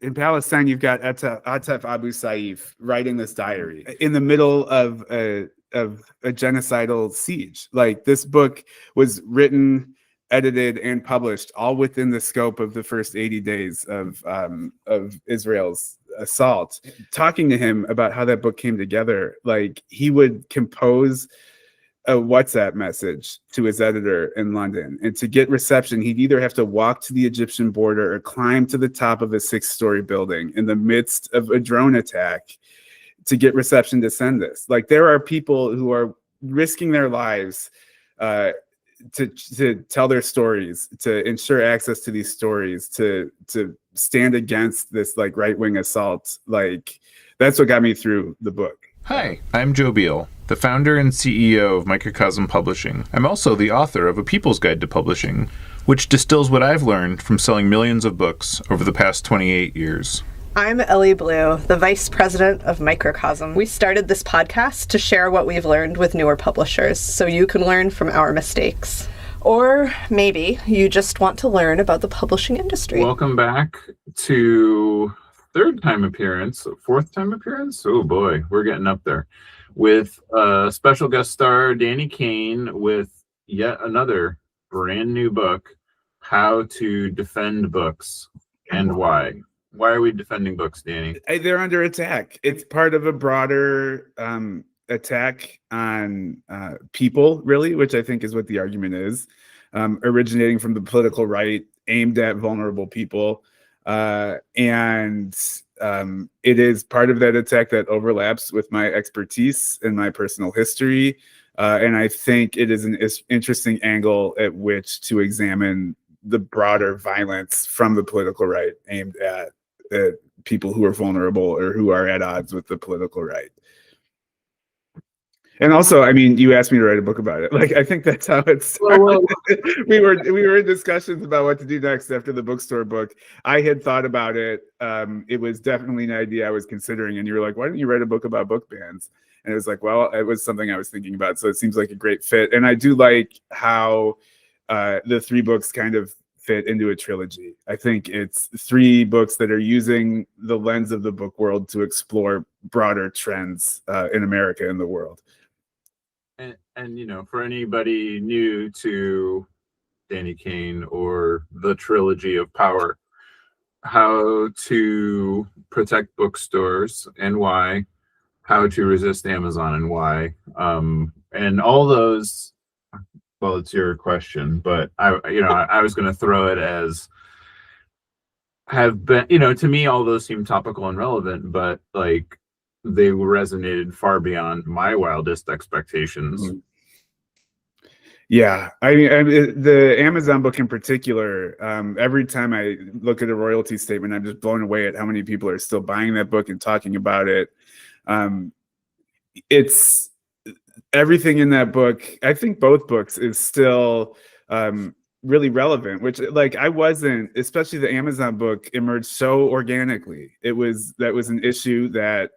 in Palestine, you've got Atef Abu Saif writing this diary in the middle of a genocidal siege. Like, this book was written, edited, and published all within the scope of the first 80 days of Israel's assault. Talking to him about how that book came together, like, he would compose a WhatsApp message to his editor in London, and to get reception, he'd either have to walk to the Egyptian border or climb to the top of a 6-story building in the midst of a drone attack to get reception to send this. Like, there are people who are risking their lives to tell their stories, to ensure access to these stories, to stand against this like right-wing assault. Like, that's what got me through the book. Hi, I'm Joe Beal, the founder and CEO of Microcosm Publishing. I'm also the author of A People's Guide to Publishing, which distills what I've learned from selling millions of books over the past 28 years. I'm Elly Blue, the Vice President of Microcosm. We started this podcast to share what we've learned with newer publishers, so you can learn from our mistakes. Or maybe you just want to learn about the publishing industry. Welcome back to fourth time appearance. Oh boy, we're getting up there. With special guest star Danny Caine with yet another brand new book, How to Defend Books and Why. Why are we defending books, Danny? They're under attack. It's part of a broader attack on people, really, which I think is what the argument is, originating from the political right, aimed at vulnerable people. And it is part of that attack that overlaps with my expertise and my personal history. And I think it is an interesting angle at which to examine the broader violence from the political right aimed at people who are vulnerable or who are at odds with the political right. And also, I mean, you asked me to write a book about it. Like, I think that's how it started. Well, we were in discussions about what to do next after the bookstore book. I had thought about it. It was definitely an idea I was considering. And you were like, why don't you write a book about book bans? And it was like, well, it was something I was thinking about. So it seems like a great fit. And I do like how the 3 books kind of fit into a trilogy. I think it's 3 books that are using the lens of the book world to explore broader trends in America and the world. And you know, for anybody new to Danny Caine or the trilogy of power, How to Protect Bookstores and Why, How to Resist Amazon and Why, and all those. Well, it's your question, but I was going to throw it as have been, to me, all those seem topical and relevant, but like they resonated far beyond my wildest expectations. Yeah, I mean, the Amazon book in particular, every time I look at a royalty statement, I'm just blown away at how many people are still buying that book and talking about it. It's everything in that book. I think both books is still really relevant, which, like, I wasn't, especially the Amazon book emerged so organically. That was an issue that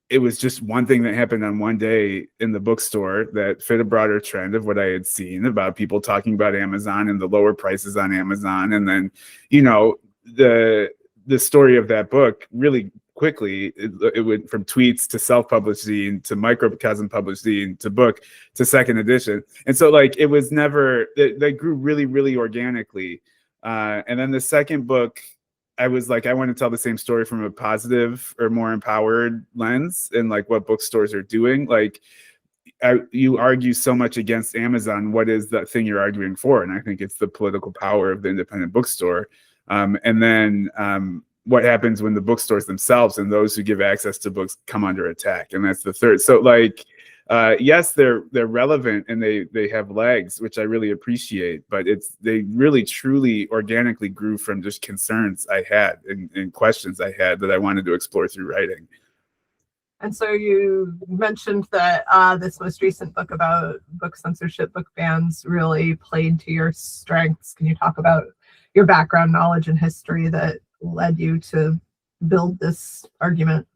it was just one thing that happened on one day in the bookstore that fit a broader trend of what I had seen about people talking about Amazon and the lower prices on Amazon. And then, the story of that book really quickly, it went from tweets to self-published zine to Microcosm published zine to book to second edition. And so, like, it was never, they grew really, really organically. And then the second book, I was like, I want to tell the same story from a positive or more empowered lens, and like what bookstores are doing. Like, you argue so much against Amazon. What is the thing you're arguing for? And I think it's the political power of the independent bookstore. And then what happens when the bookstores themselves and those who give access to books come under attack? And that's the third. So, like, yes, they're relevant and they have legs, which I really appreciate, but they really truly organically grew from just concerns I had and questions I had that I wanted to explore through writing. And so you mentioned that this most recent book about book censorship, book bans, really played to your strengths. Can you talk about your background knowledge and history that led you to build this argument?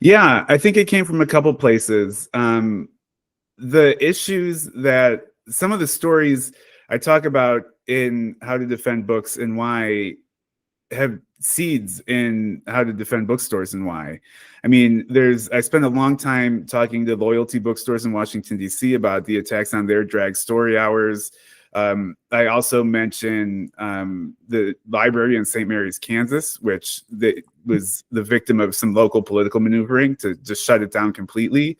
Yeah, I think it came from a couple places. The issues that some of the stories I talk about in How to Defend Books and Why have seeds in how to defend bookstores and why. I mean, I spent a long time talking to loyalty bookstores in Washington, D.C. about the attacks on their drag story hours. I also mentioned the library in St. Mary's, Kansas, which was the victim of some local political maneuvering to just shut it down completely.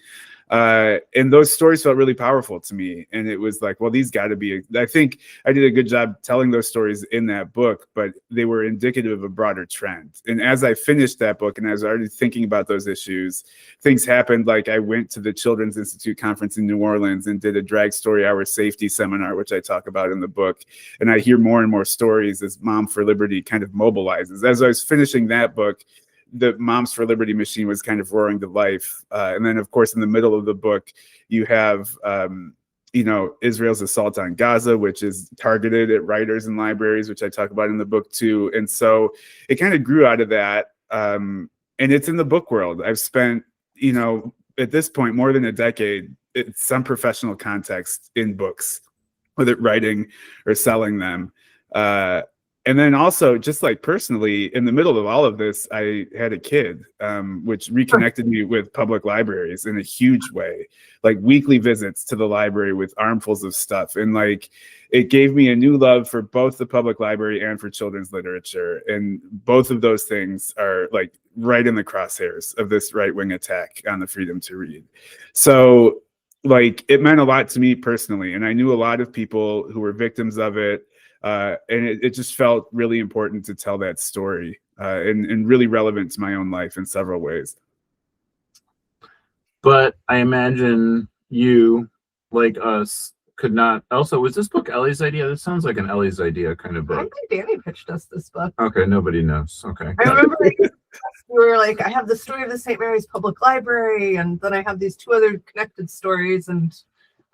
And those stories felt really powerful to me. And it was like, well, these got to be, I think I did a good job telling those stories in that book, but they were indicative of a broader trend. And as I finished that book and as I started thinking about those issues, things happened. Like I went to the Children's Institute conference in New Orleans and did a drag story hour safety seminar, which I talk about in the book. And I hear more and more stories as Mom for Liberty kind of mobilizes. As I was finishing that book, the Moms for Liberty machine was kind of roaring to life. And then, of course, in the middle of the book, you have, Israel's assault on Gaza, which is targeted at writers and libraries, which I talk about in the book, too. And so it kind of grew out of that. And it's in the book world. I've spent, at this point, more than a decade in some professional context in books, whether writing or selling them. And then also, just like personally, in the middle of all of this, I had a kid, which reconnected me with public libraries in a huge way, like weekly visits to the library with armfuls of stuff. And like, it gave me a new love for both the public library and for children's literature. And both of those things are like right in the crosshairs of this right-wing attack on the freedom to read. So like, it meant a lot to me personally. And I knew a lot of people who were victims of it. And it just felt really important to tell that story and really relevant to my own life in several ways. But I imagine you, like us, could not. Also, was this book Elly's idea? This sounds like an Elly's idea kind of I book. think Danny pitched us this book. Okay, nobody knows. Okay. I remember we were like, I have the story of the St. Mary's Public Library, and then I have these two other connected stories, and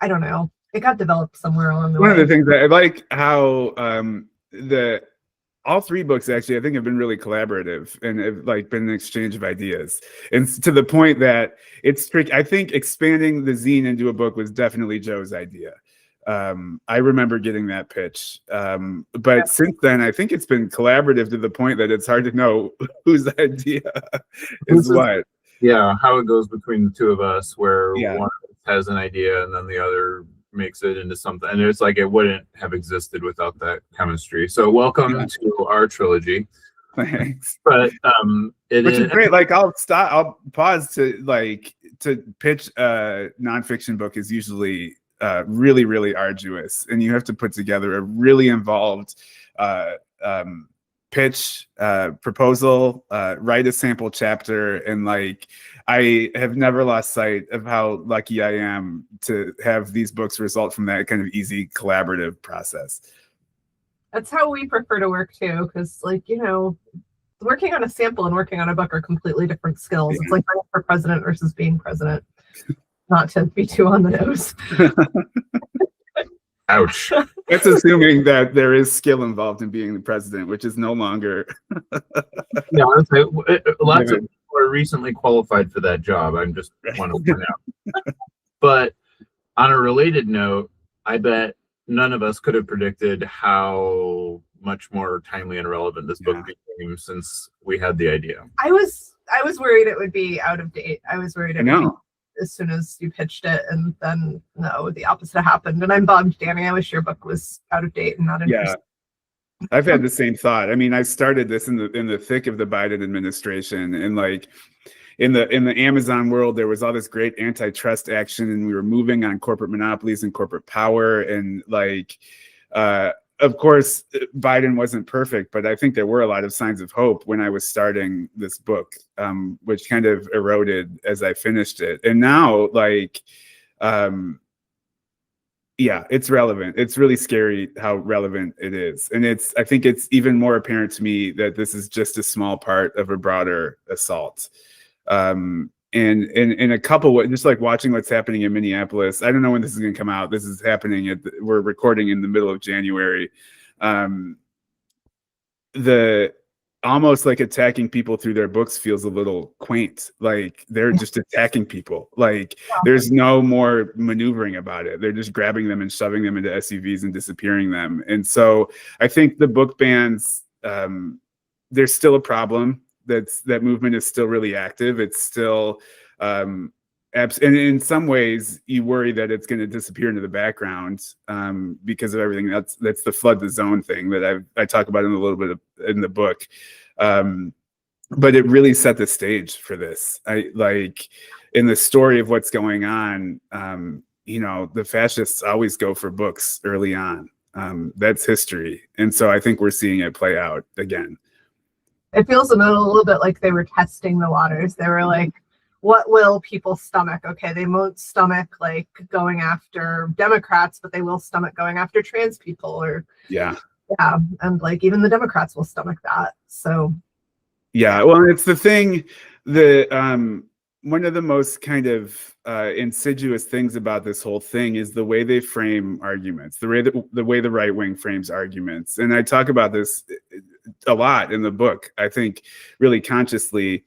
I don't know. It got developed somewhere along the way. One of the things that I like how all three books actually I think have been really collaborative and have like been an exchange of ideas, and to the point that it's tricky. I think expanding the zine into a book was definitely Joe's idea. I remember getting that pitch, but since then I think it's been collaborative to the point that it's hard to know whose idea is what. Yeah, how it goes between the two of us, where Yeah. one has an idea and then the other makes it into something, and it's like it wouldn't have existed without that chemistry. So welcome to our trilogy. Thanks. But Which is great. Like I'll pause to pitch a nonfiction book is usually really, really arduous, and you have to put together a really involved pitch, proposal, write a sample chapter, and like I have never lost sight of how lucky I am to have these books result from that kind of easy collaborative process. That's how we prefer to work too, because working on a sample and working on a book are completely different skills. Yeah. It's like running for president versus being president. Not to be too on the nose. Ouch. That's assuming that there is skill involved in being the president, which is no longer. Yeah, lots of people are recently qualified for that job. I just want to point out. But on a related note, I bet none of us could have predicted how much more timely and relevant this book became since we had the idea. I was worried it would be out of date. I was worried it would be as soon as you pitched it, and then no, the opposite happened. And I'm bummed, Danny. I wish your book was out of date and not interesting. Yeah, I've had the same thought. I mean, I started this in the thick of the Biden administration, and like in the Amazon world, there was all this great antitrust action, and we were moving on corporate monopolies and corporate power, and like. Of course, Biden wasn't perfect, but I think there were a lot of signs of hope when I was starting this book, which kind of eroded as I finished it. And now, like, it's relevant. It's really scary how relevant it is. And I think it's even more apparent to me that this is just a small part of a broader assault. And in a couple, just like watching what's happening in Minneapolis, I don't know when this is going to come out. This is happening we're recording in the middle of January. The almost like attacking people through their books feels a little quaint. Like they're just attacking people. Like there's no more maneuvering about it. They're just grabbing them and shoving them into SUVs and disappearing them. And so I think the book bans there's still a problem. That movement is still really active. It's still, and in some ways, you worry that it's going to disappear into the background because of everything. That's the flood the zone thing that I talk about in a little bit in the book. But it really set the stage for this. In the story of what's going on. The fascists always go for books early on. That's history, and so I think we're seeing it play out again. It feels a little bit like they were testing the waters. They were like, what will people stomach? Okay, they won't stomach like going after Democrats, but they will stomach going after trans people, or yeah, and like even the Democrats will stomach that. So yeah, well, it's the thing that one of the most kind of insidious things about this whole thing is the way they frame arguments, the way the right wing frames arguments, and I talk about this a lot in the book. I think really consciously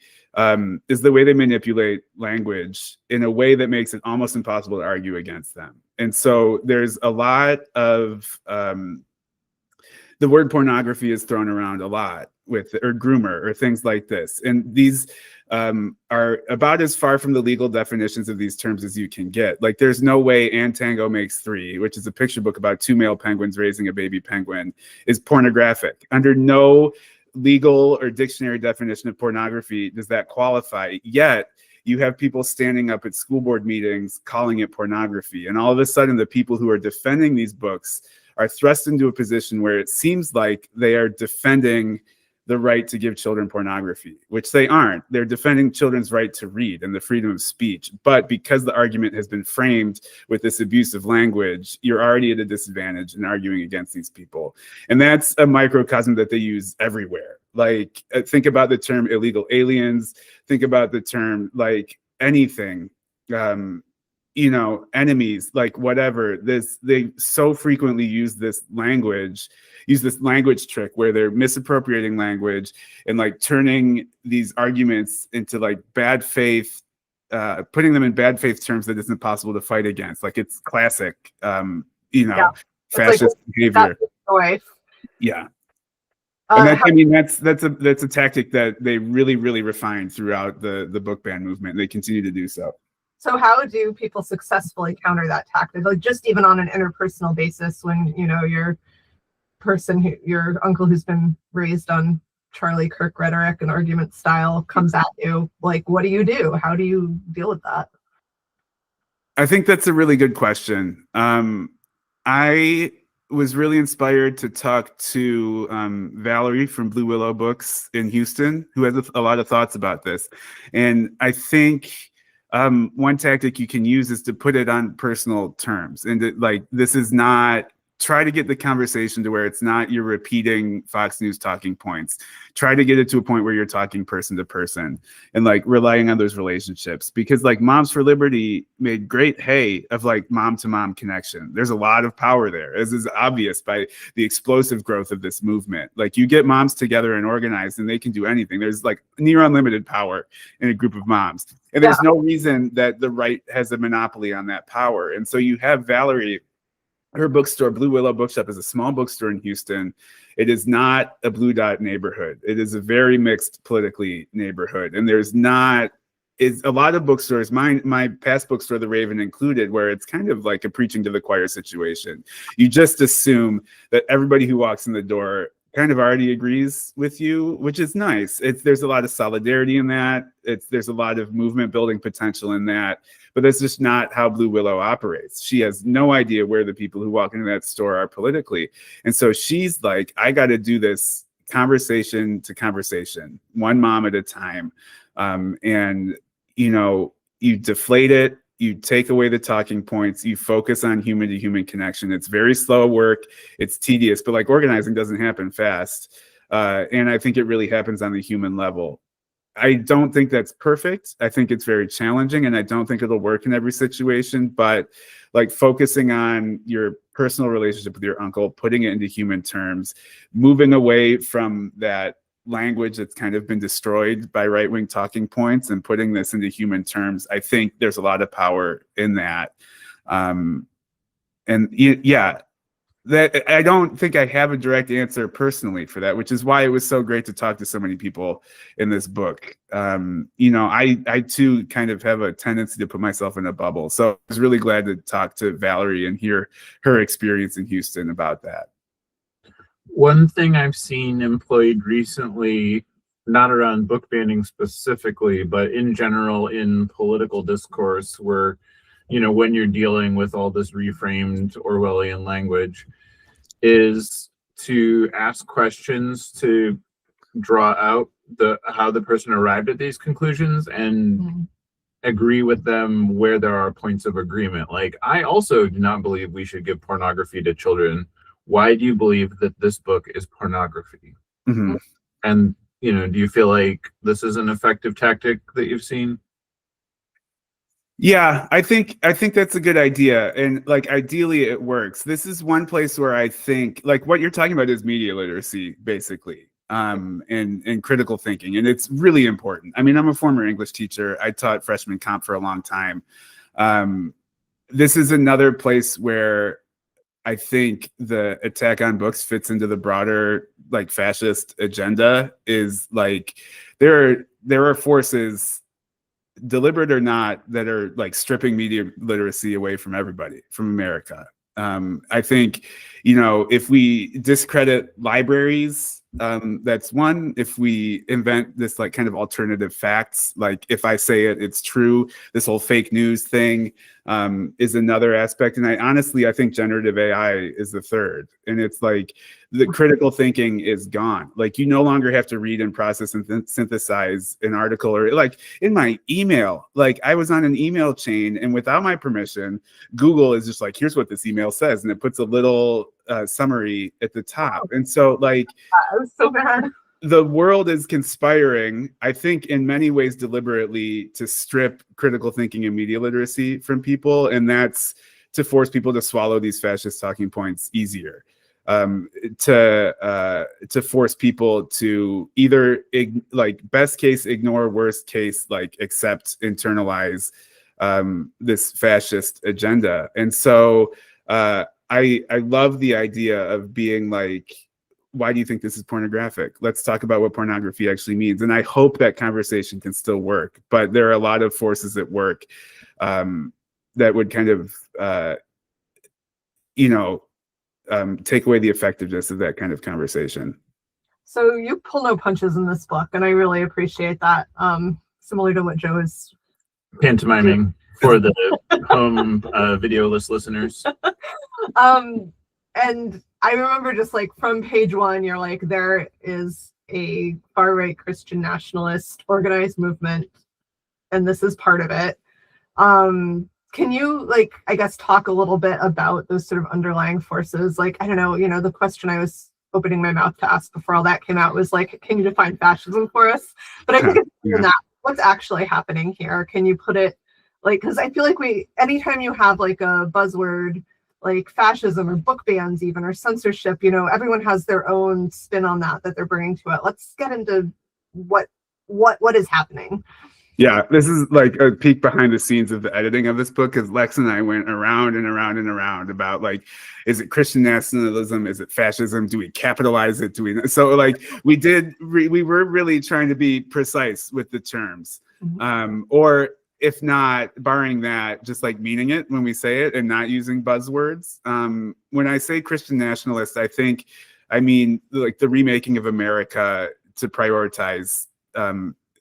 is the way they manipulate language in a way that makes it almost impossible to argue against them. And so there's a lot of the word pornography is thrown around a lot or groomer or things like this, and these are about as far from the legal definitions of these terms as you can get. Like, there's no way And Tango Makes Three, which is a picture book about two male penguins raising a baby penguin, is pornographic. Under no legal or dictionary definition of pornography does that qualify. Yet you have people standing up at school board meetings calling it pornography, and all of a sudden the people who are defending these books are thrust into a position where it seems like they are defending the right to give children pornography, which they aren't. They're defending children's right to read and the freedom of speech. But because the argument has been framed with this abusive language, you're already at a disadvantage in arguing against these people. And that's a microcosm that they use everywhere. Like, think about the term illegal aliens, think about the term like anything, enemies, like whatever. They so frequently use this language trick where they're misappropriating language and like turning these arguments into like bad faith, putting them in bad faith terms that isn't possible to fight against. Like, it's classic, fascist behavior. Yeah. And that's a tactic that they really, really refined throughout the book ban movement. And they continue to do so. So how do people successfully counter that tactic? Like, just even on an interpersonal basis, when your uncle who's been raised on Charlie Kirk rhetoric and argument style comes at you, like, what do you do? How do you deal with that? I think that's a really good question. I was really inspired to talk to Valerie from Blue Willow Books in Houston, who has a lot of thoughts about this. And I think one tactic you can use is to put it on personal terms, and this is not, try to get the conversation to where it's not you're repeating Fox News talking points. Try to get it to a point where you're talking person to person and like relying on those relationships, because like Moms for Liberty made great hay of like mom to mom connection. There's a lot of power there, as is obvious by the explosive growth of this movement. Like, you get moms together and organized and they can do anything. There's like near unlimited power in a group of moms. And there's no reason that the right has a monopoly on that power. And so you have Valerie, her bookstore, Blue Willow Bookshop, is a small bookstore in Houston. It is not a blue dot neighborhood. It is a very mixed politically neighborhood. And there's not, is a lot of bookstores, my past bookstore, The Raven included, where it's kind of like a preaching to the choir situation. You just assume that everybody who walks in the door kind of already agrees with you, which is nice. There's a lot of solidarity in that. There's a lot of movement building potential in that, but that's just not how Blue Willow operates. She has no idea where the people who walk into that store are politically. And so she's like, I got to do this conversation to conversation, one mom at a time. And you deflate it, you take away the talking points, you focus on human to human connection. It's very slow work, it's tedious, but like, organizing doesn't happen fast. And I think it really happens on the human level. I don't think that's perfect. I think it's very challenging, and I don't think it'll work in every situation, but like focusing on your personal relationship with your uncle, putting it into human terms, moving away from that language that's kind of been destroyed by right-wing talking points and putting this into human terms. I think there's a lot of power in that. And yeah, that I don't think I have a direct answer personally for that, which is why it was so great to talk to so many people in this book. I too kind of have a tendency to put myself in a bubble. So I was really glad to talk to Valerie and hear her experience in Houston about that. One thing I've seen employed recently, not around book banning specifically, but in general in political discourse, where, when you're dealing with all this reframed Orwellian language, is to ask questions to draw out how the person arrived at these conclusions and agree with them where there are points of agreement. Like, I also do not believe we should give pornography to children. Why do you believe that this book is pornography? Mm-hmm. And, do you feel like this is an effective tactic that you've seen? Yeah, I think that's a good idea. And like, ideally it works. This is one place where I think like what you're talking about is media literacy, basically, and critical thinking. And it's really important. I mean, I'm a former English teacher. I taught freshman comp for a long time. This is another place where I think the attack on books fits into the broader like fascist agenda. Is like there are forces, deliberate or not, that are like stripping media literacy away from everybody, from America. I think, if we discredit libraries, that's one. If we invent this like kind of alternative facts, like if I say it, it's true, this whole fake news thing is another aspect. And I think generative AI is the third. And it's like the critical thinking is gone. Like, you no longer have to read and process and synthesize an article. Or like in my email, like I was on an email chain and without my permission, Google is just like, here's what this email says. And it puts a little summary at the top. And so like, I was so bad. The world is conspiring, I think, in many ways deliberately to strip critical thinking and media literacy from people. And that's to force people to swallow these fascist talking points easier. To force people to either like best case ignore, worst case like accept, internalize this fascist agenda. And so I love the idea of being like, why do you think this is pornographic? Let's talk about what pornography actually means. And I hope that conversation can still work, but there are a lot of forces at work that would kind of take away the effectiveness of that kind of conversation. So you pull no punches in this book, and I really appreciate that. Similar to what Joe is pantomiming for the home videoless listeners. And I remember just like from page one, you're like, there is a far-right Christian nationalist organized movement, and this is part of it. Can you, like, I guess, talk a little bit about those sort of underlying forces? Like, I don't know, the question I was opening my mouth to ask before all that came out was like, can you define fascism for us? But I think it's that. What's actually happening here? Can you put it, like, because I feel like anytime you have like a buzzword like fascism or book bans even or censorship, everyone has their own spin on that they're bringing to it. Let's get into what is happening. Yeah, this is like a peek behind the scenes of the editing of this book, because Lex and I went around and around and around about like, is it Christian nationalism? Is it fascism? Do we capitalize it? So like we were really trying to be precise with the terms, or if not, barring that, just like meaning it when we say it and not using buzzwords. When I say Christian nationalist, I mean like the remaking of America to prioritize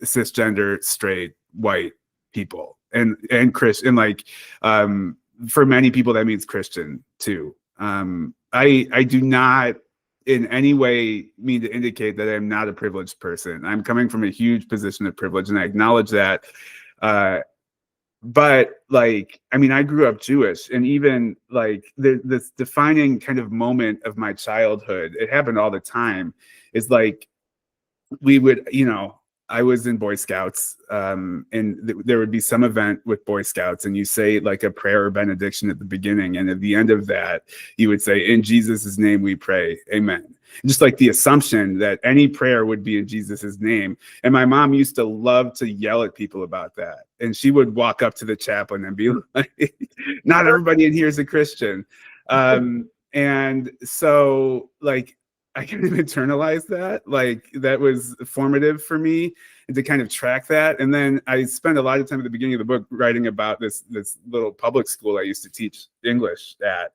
cisgender, straight, white people and Christian, and like for many people that means Christian too. I do not in any way mean to indicate that I'm not a privileged person. I'm coming from a huge position of privilege, and I acknowledge that. But like, I mean, I grew up Jewish, and even like this defining kind of moment of my childhood, it happened all the time, is like we would, I was in Boy Scouts, and there would be some event with Boy Scouts, and you say like a prayer or benediction at the beginning, and at the end of that, you would say, "In Jesus' name we pray, amen." Just like the assumption that any prayer would be in Jesus' name. And my mom used to love to yell at people about that. And she would walk up to the chaplain and be like, "Not everybody in here is a Christian." And And so like I kind of internalized that, like that was formative for me, and to kind of track that. And then I spent a lot of time at the beginning of the book writing about this little public school I used to teach English at.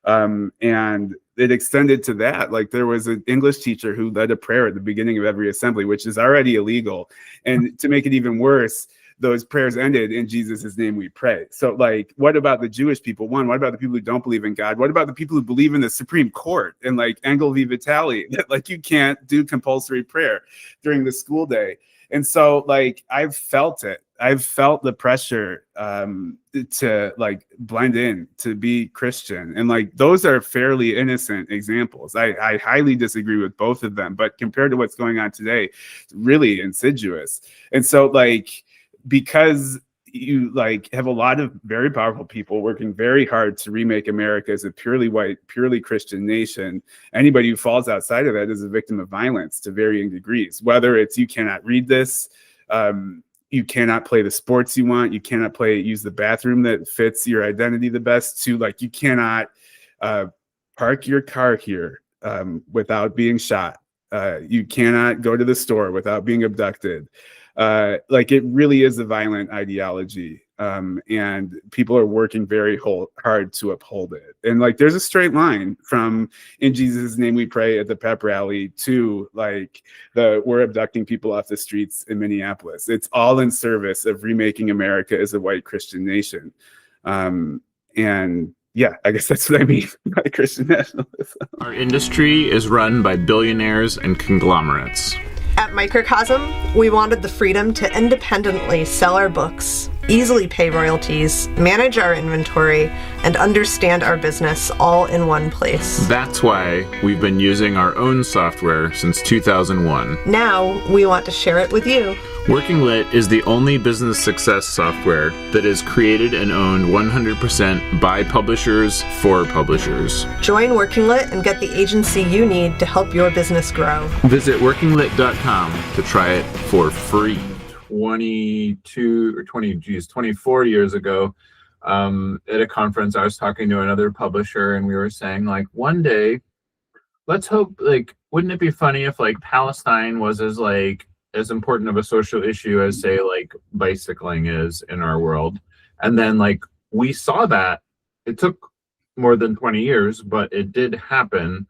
And it extended to that. Like there was an English teacher who led a prayer at the beginning of every assembly, which is already illegal. And to make it even worse, those prayers ended, "In Jesus' name we pray." So like, what about the Jewish people? One, what about the people who don't believe in God? What about the people who believe in the Supreme Court and like Engel v. Vitale, that like you can't do compulsory prayer during the school day? And so like, I've felt it. I've felt the pressure to like blend in, to be Christian. And like, those are fairly innocent examples. I highly disagree with both of them, but compared to what's going on today, it's really insidious. And so like, because you like have a lot of very powerful people working very hard to remake America as a purely white, purely Christian nation, anybody who falls outside of that is a victim of violence to varying degrees. Whether it's you cannot read this, you cannot play the sports you want, you cannot use the bathroom that fits your identity the best, to like you cannot park your car here without being shot. You cannot go to the store without being abducted. Like it really is a violent ideology, and people are working very hard to uphold it. And like there's a straight line from "In Jesus' name we pray" at the pep rally to like we're abducting people off the streets in Minneapolis. It's all in service of remaking America as a white Christian nation. And yeah, I guess that's what I mean by Christian nationalism. Our industry is run by billionaires and conglomerates. At Microcosm, we wanted the freedom to independently sell our books, easily pay royalties, manage our inventory, and understand our business all in one place. That's why we've been using our own software since 2001. Now, we want to share it with you. Working Lit is the only business success software that is created and owned 100% by publishers for publishers. Join Working Lit and get the agency you need to help your business grow. Visit workinglit.com to try it for free. 24 years ago, at a conference, I was talking to another publisher, and we were saying like, one day, let's hope, like, wouldn't it be funny if like Palestine was as important of a social issue as say like bicycling is in our world? And then like we saw that it took more than 20 years, but it did happen.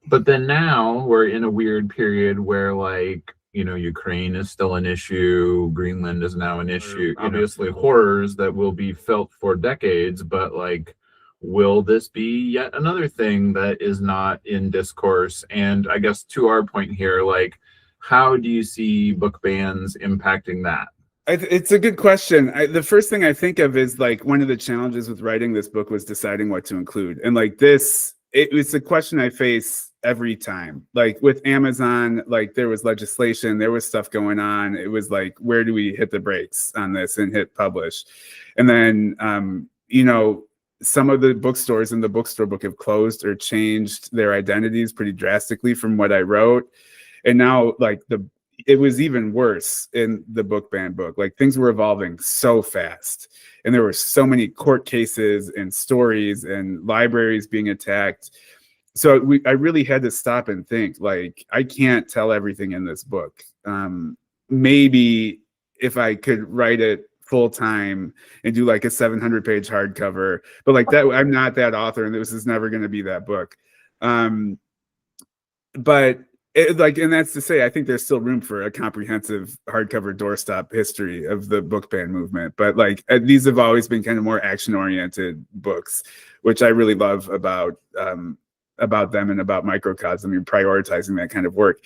But then now we're in a weird period where like, you know, Ukraine is still an issue, Greenland is now an issue, obviously horrors that will be felt for decades, but like, will this be yet another thing that is not in discourse? And I guess to our point here, like, how do you see book bans impacting that? It's a good question. The first thing I think of is like one of the challenges with writing this book was deciding what to include. And like this, it was a question I face every time. Like with Amazon, like there was legislation, there was stuff going on. It was like, where do we hit the brakes on this and hit publish? And then, you know, some of the bookstores in the bookstore book have closed or changed their identities pretty drastically from what I wrote. And now like it was even worse in the book ban book. Like things were evolving so fast, and there were so many court cases and stories and libraries being attacked. So I really had to stop and think, like, I can't tell everything in this book. Maybe if I could write it full time and do like a 700-page hardcover, but like that, I'm not that author, and this is never going to be that book. But and that's to say, I think there's still room for a comprehensive hardcover doorstop history of the book ban movement. But like these have always been kind of more action-oriented books, which I really love about them and about Microcosm. You're prioritizing that kind of work.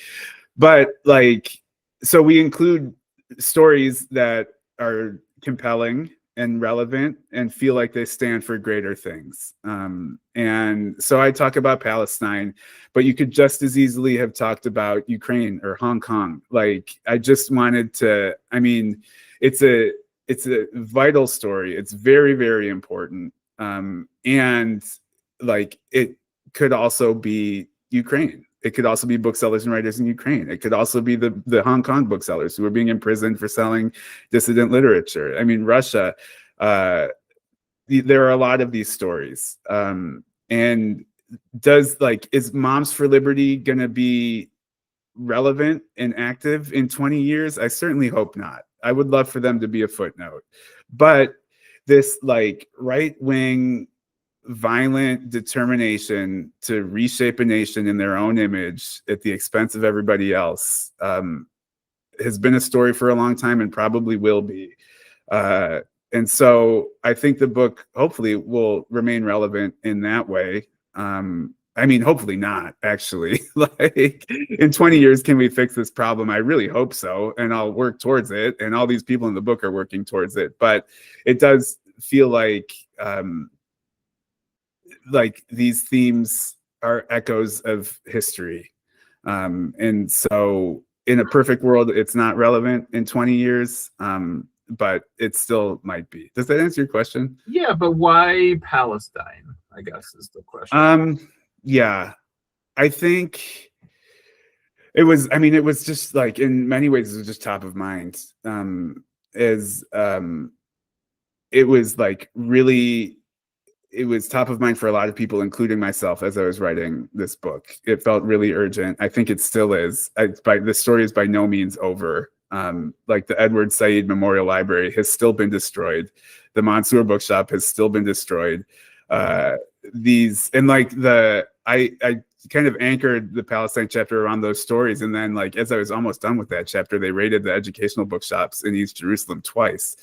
But like, so we include stories that are compelling and relevant and feel like they stand for greater things. And so I talk about Palestine, but you could just as easily have talked about Ukraine or Hong Kong. Like I just wanted to, I mean, it's a vital story. It's very, very important. And like, it could also be Ukraine. It could also be booksellers and writers in Ukraine. It could also be the Hong Kong booksellers who are being imprisoned for selling dissident literature. I mean, Russia, there are a lot of these stories. And is Moms for Liberty going to be relevant and active in 20 years? I certainly hope not. I would love for them to be a footnote. But this like right-wing violent determination to reshape a nation in their own image at the expense of everybody else has been a story for a long time and probably will be. And so I think the book hopefully will remain relevant in that way. I mean, hopefully not, actually. Like, in 20 years, can we fix this problem? I really hope so, and I'll work towards it. And all these people in the book are working towards it. But it does feel like these themes are echoes of history. And so in a perfect world, it's not relevant in 20 years, but it still might be. Does that answer your question? Yeah, but why Palestine, I guess, is the question. Yeah, I think it was just like, in many ways, it was just top of mind. It was top of mind for a lot of people, including myself, as I was writing this book. It felt really urgent. I think it still is. The story is by no means over. Like the Edward Said Memorial Library has still been destroyed. The Mansour Bookshop has still been destroyed. I kind of anchored the Palestine chapter around those stories. And then, like, as I was almost done with that chapter, they raided the educational bookshops in East Jerusalem twice.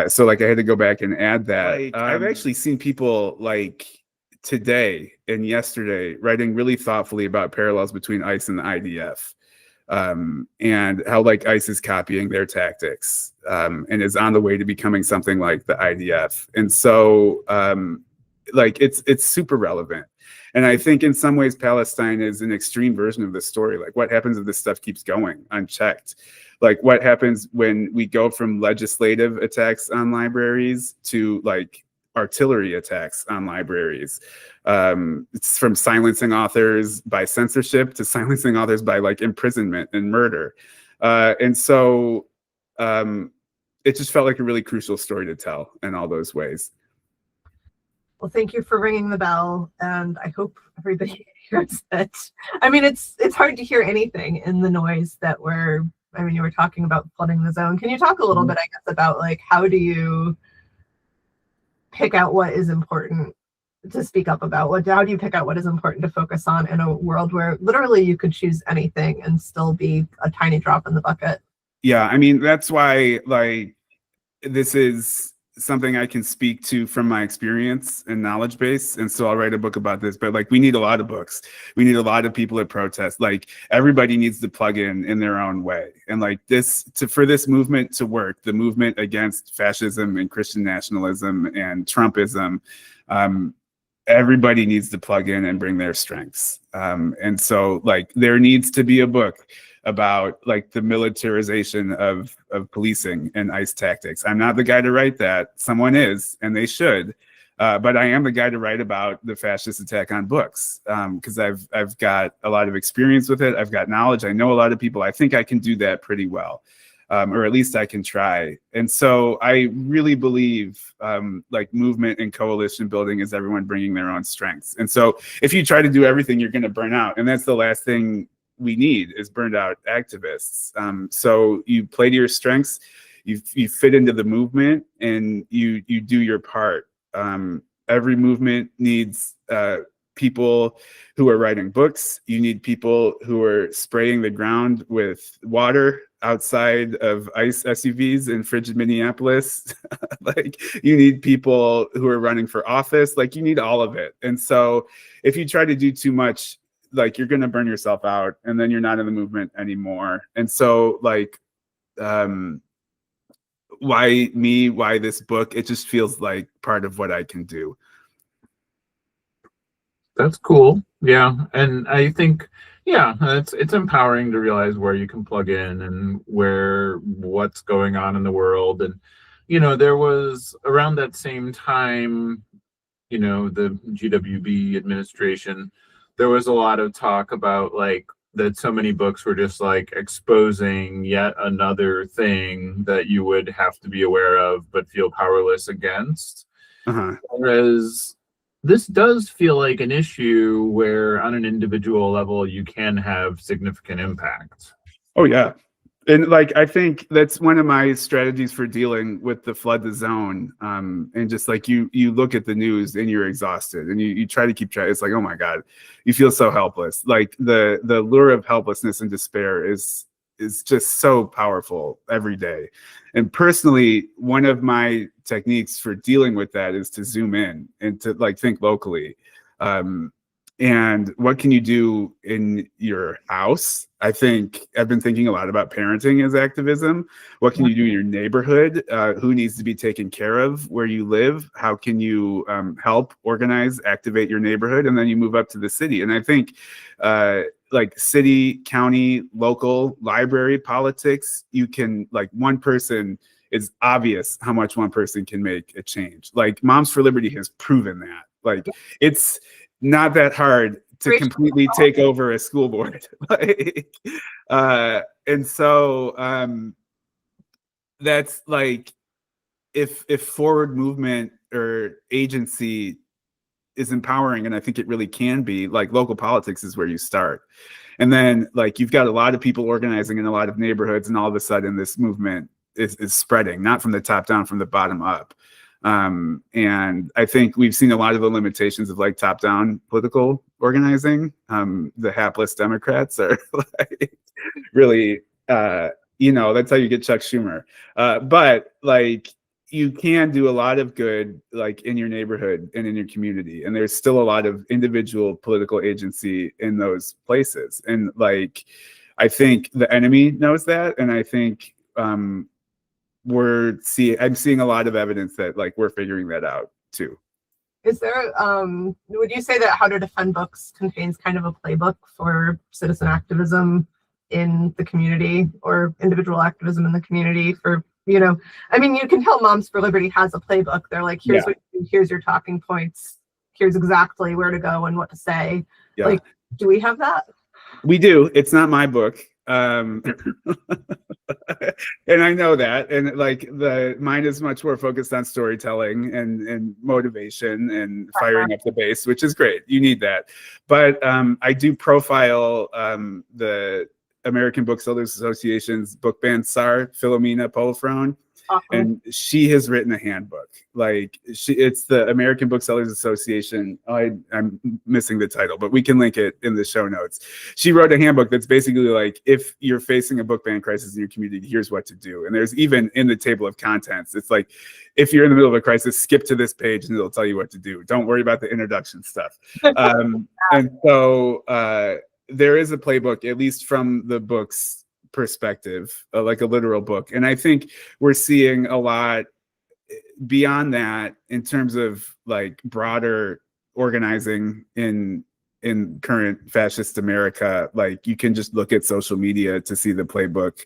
So like I had to go back and add that. I've actually seen people like today and yesterday writing really thoughtfully about parallels between ICE and the IDF, and how like ICE is copying their tactics, and is on the way to becoming something like the IDF. And so it's super relevant. And I think in some ways Palestine is an extreme version of this story. Like, what happens if this stuff keeps going unchecked? Like, what happens when we go from legislative attacks on libraries to like artillery attacks on libraries? It's from silencing authors by censorship to silencing authors by like imprisonment and murder. And so it just felt like a really crucial story to tell in all those ways. Well, thank you for ringing the bell, and I hope everybody hears it. I mean, it's hard to hear anything in the noise that you were talking about flooding the zone. Can you talk a little bit, I guess, about like, how do you pick out what is important to speak up about? How do you pick out what is important to focus on in a world where literally you could choose anything and still be a tiny drop in the bucket? Yeah, I mean, that's why like this is something I can speak to from my experience and knowledge base. And so I'll write a book about this, but like, we need a lot of books. We need a lot of people at protest. Like, everybody needs to plug in their own way. And like for this movement to work, the movement against fascism and Christian nationalism and Trumpism, everybody needs to plug in and bring their strengths. And so like, there needs to be a book about like the militarization of policing and ICE tactics. I'm not the guy to write that. Someone is, and they should. But I am the guy to write about the fascist attack on books, because I've got a lot of experience with it. I've got knowledge. I know a lot of people. I think I can do that pretty well, or at least I can try. And so I really believe like movement and coalition building is everyone bringing their own strengths. And so if you try to do everything, you're going to burn out. And that's the last thing we need, is burned out activists. So you play to your strengths, you fit into the movement, and you do your part. Every movement needs people who are writing books. You need people who are spraying the ground with water outside of ICE SUVs in frigid Minneapolis. Like, you need people who are running for office. Like, you need all of it. And so if you try to do too much, like, you're going to burn yourself out, and then you're not in the movement anymore. And so like, why this book? It just feels like part of what I can do. That's cool. Yeah. And I think, yeah, it's empowering to realize where you can plug in and what's going on in the world. And, there was around that same time, the GWB administration, there was a lot of talk about like that so many books were just like exposing yet another thing that you would have to be aware of but feel powerless against. Whereas this does feel like an issue where on an individual level you can have significant impact. Oh yeah. And like, I think that's one of my strategies for dealing with the flood the zone. And just like you look at the news and you're exhausted and you try to keep track. It's like, oh my God, you feel so helpless. Like the lure of helplessness and despair is just so powerful every day. And personally, one of my techniques for dealing with that is to zoom in and to like think locally. And what can you do in your house? I think I've been thinking a lot about parenting as activism. What can you do in your neighborhood? Who needs to be taken care of where you live? How can you help organize, activate your neighborhood? And then you move up to the city. And I think like city, county, local, library politics, you can, like, one person, is obvious how much one person can make a change. Like Moms for Liberty has proven that. Like it's not that hard to completely take over a school board. Like, and so that's like, if forward movement or agency is empowering, and I think it really can be, like local politics is where you start. And then like you've got a lot of people organizing in a lot of neighborhoods, and all of a sudden this movement is spreading, not from the top down, from the bottom up. And I think we've seen a lot of the limitations of like top down political organizing. The hapless Democrats are like really, that's how you get Chuck Schumer. But like you can do a lot of good, like in your neighborhood and in your community. And there's still a lot of individual political agency in those places. And like, I think the enemy knows that. And I think, I'm seeing a lot of evidence that like we're figuring that out too. Is there, would you say that How to Defend Books contains kind of a playbook for citizen activism in the community, or individual activism in the community for, I mean, you can tell Moms for Liberty has a playbook. They're like, here's what you do, here's your talking points, here's exactly where to go and what to say. Yeah. Like, do we have that? We do. It's not my book. And I know that, and like mine is much more focused on storytelling and motivation and firing up the base, which is great. You need that. But I do profile the American Booksellers Association's book ban czar, Philomena Polifrone. And she has written a handbook. Like it's the American Booksellers Association. I'm missing the title, but we can link it in the show notes. She wrote a handbook that's basically like, if you're facing a book ban crisis in your community, here's what to do. And there's even in the table of contents, it's like, if you're in the middle of a crisis, skip to this page and it'll tell you what to do. Don't worry about the introduction stuff. And so there is a playbook, at least from the book's perspective, like a literal book. And I think we're seeing a lot beyond that in terms of like broader organizing in current fascist America. Like you can just look at social media to see the playbook.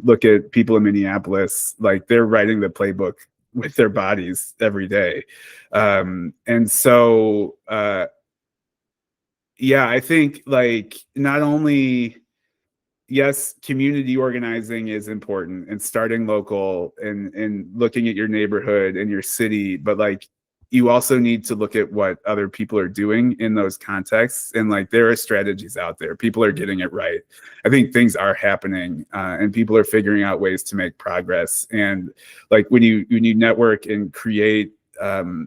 Look at people in Minneapolis, like they're writing the playbook with their bodies every day. And so I think like not only, yes, community organizing is important and starting local and looking at your neighborhood and your city, but like you also need to look at what other people are doing in those contexts. And like there are strategies out there. People are getting it right. I think things are happening and people are figuring out ways to make progress. And like when you network and create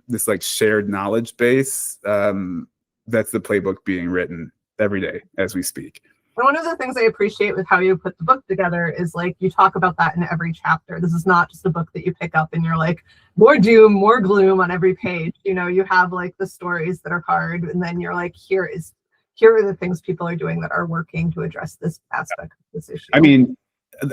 this like shared knowledge base, that's the playbook being written every day as we speak. And one of the things I appreciate with how you put the book together is like you talk about that in every chapter. This is not just a book that you pick up and you're like, more doom, more gloom on every page. You have like the stories that are hard, and then you're like, here are the things people are doing that are working to address this aspect of this issue. I mean,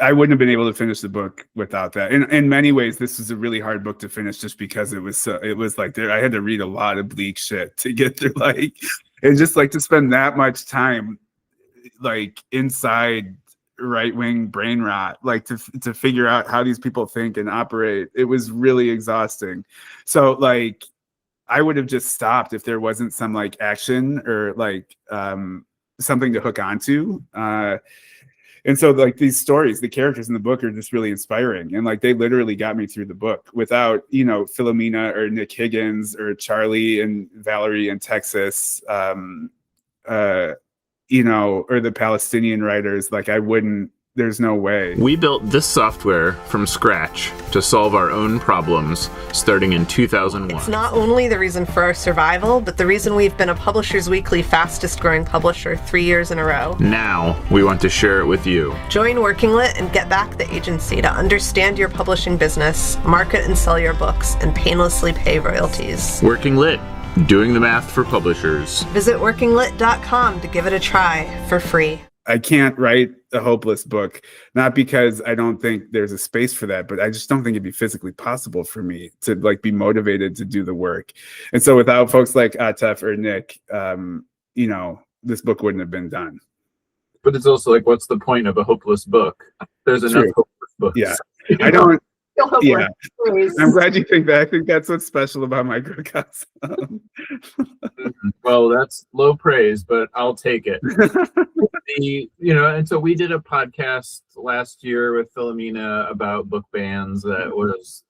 I wouldn't have been able to finish the book without that. In many ways, this was a really hard book to finish just because it was like I had to read a lot of bleak shit to get through, like, and just like to spend that much time like inside right-wing brain rot, like to figure out how these people think and operate. It was really exhausting. So like I would have just stopped if there wasn't some like action or like something to hook onto. And so like these stories, the characters in the book are just really inspiring. And like they literally got me through the book. Without, you know, Philomena or Nick Higgins or Charlie and Valerie in Texas, you know, or the Palestinian writers, like I wouldn't, there's no way. We built this software from scratch to solve our own problems starting in 2001. It's not only the reason for our survival, but the reason we've been a Publishers Weekly fastest growing publisher 3 years in a row. Now we want to share it with you. Join Working Lit and get back the agency to understand your publishing business, market and sell your books, and painlessly pay royalties. Working Lit, doing the math for publishers. Visit workinglit.com to give it a try for free. I can't write a hopeless book, not because I don't think there's a space for that, but I just don't think it'd be physically possible for me to like be motivated to do the work. And so without folks like Atef or Nick, you know, this book wouldn't have been done. But it's also like, what's the point of a hopeless book? There's enough hopeless books. Yeah, I don't. Yeah, Please. I'm glad you think that. I think that's what's special about Microcosm. Well, that's low praise, but I'll take it. And so we did a podcast last year with Philomena about book bans that was,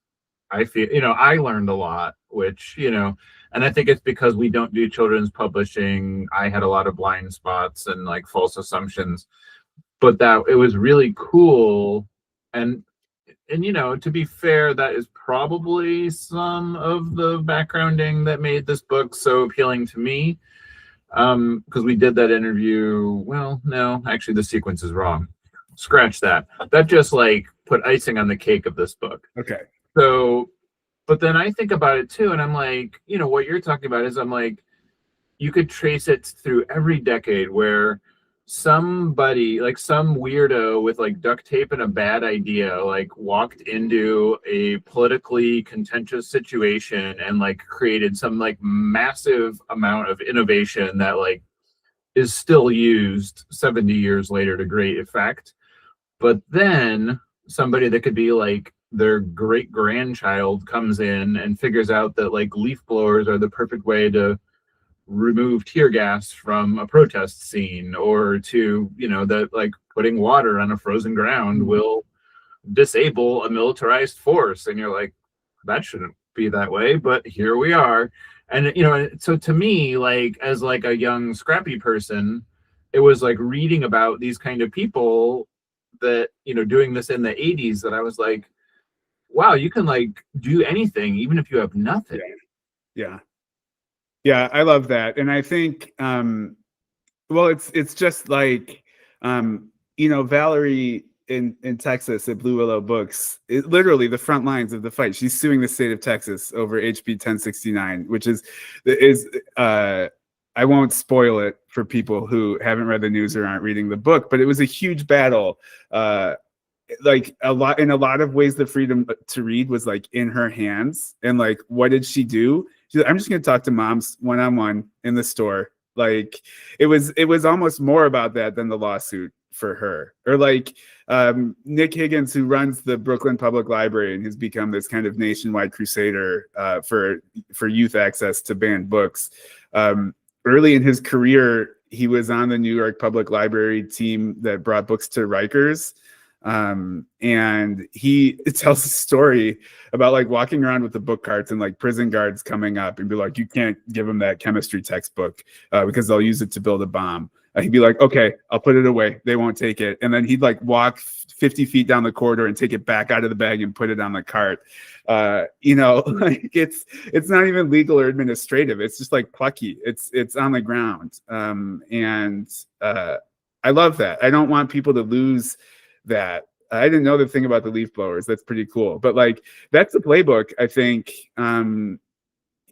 I feel, I learned a lot, which, and I think it's because we don't do children's publishing. I had a lot of blind spots and like false assumptions, but that it was really cool. And to be fair, that is probably some of the backgrounding that made this book so appealing to me. Because we did that interview. Well, no, actually the sequence is wrong. Scratch that. That just like put icing on the cake of this book. Okay. So, but then I think about it too, and I'm like, what you're talking about is I'm like, you could trace it through every decade where somebody, like some weirdo with like duct tape and a bad idea, like walked into a politically contentious situation and like created some like massive amount of innovation that like is still used 70 years later to great effect. But then somebody that could be like their great grandchild comes in and figures out that like leaf blowers are the perfect way to remove tear gas from a protest scene, or to that like putting water on a frozen ground will disable a militarized force, and you're like, that shouldn't be that way, but here we are. And so to me, like as like a young scrappy person, it was like reading about these kind of people that doing this in the 80s, that I was like, wow, you can like do anything even if you have nothing. Yeah, I love that. And I think, well, it's just like, Valerie in Texas at Blue Willow Books, literally the front lines of the fight. She's suing the state of Texas over HB 1069, which is I won't spoil it for people who haven't read the news or aren't reading the book, but it was a huge battle. Like in a lot of ways, the freedom to read was like in her hands. And like, what did she do? She's like, I'm just going to talk to moms one-on-one in the store. Like it was almost more about that than the lawsuit for her. Or like Nick Higgins, who runs the Brooklyn Public Library and has become this kind of nationwide crusader for youth access to banned books. Early in his career, he was on the New York Public Library team that brought books to Rikers. And he tells a story about like walking around with the book carts and like prison guards coming up and be like, you can't give them that chemistry textbook because they'll use it to build a bomb. He'd be like, okay, I'll put it away. They won't take it. And then he'd like walk 50 feet down the corridor and take it back out of the bag and put it on the cart. Like it's not even legal or administrative. It's just like plucky. It's on the ground. And I love that. I don't want people to lose that. I didn't know the thing about the leaf blowers. That's pretty cool. But like, that's the playbook. I think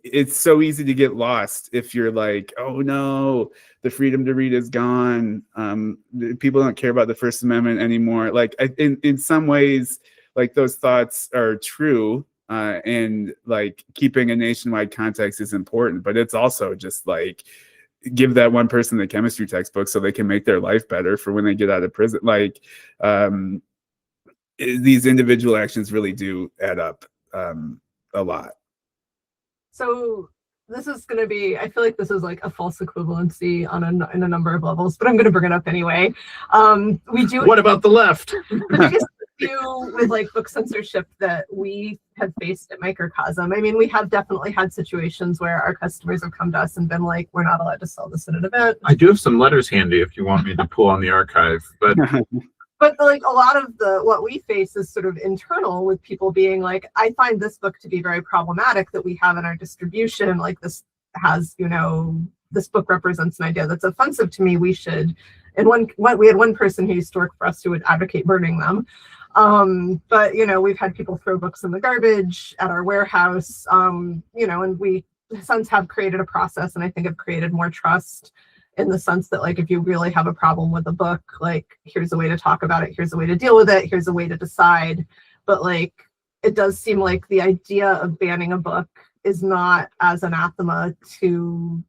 it's so easy to get lost if you're like, oh no, the freedom to read is gone. People don't care about the First Amendment anymore. Like in some ways, like those thoughts are true. And like keeping a nationwide context is important, but it's also just like, give that one person the chemistry textbook so they can make their life better for when they get out of prison. Like these individual actions really do add up a lot. So this is going to be, I feel like this is like a false equivalency on in a number of levels, but I'm going to bring it up anyway. We do. What about the left? The biggest issue with like book censorship that we have faced at Microcosm, I mean, we have definitely had situations where our customers have come to us and been like, we're not allowed to sell this at an event. I do have some letters handy if you want me to pull on the archive, but like a lot of what we face is sort of internal, with people being like, I find this book to be very problematic that we have in our distribution. Like, this has, this book represents an idea that's offensive to me. We should, and we had one person who used to work for us who would advocate burning them. But we've had people throw books in the garbage at our warehouse, and we since have created a process, and I think have created more trust, in the sense that, like, if you really have a problem with a book, like, here's a way to talk about it, here's a way to deal with it, here's a way to decide. But like, it does seem like the idea of banning a book is not as anathema to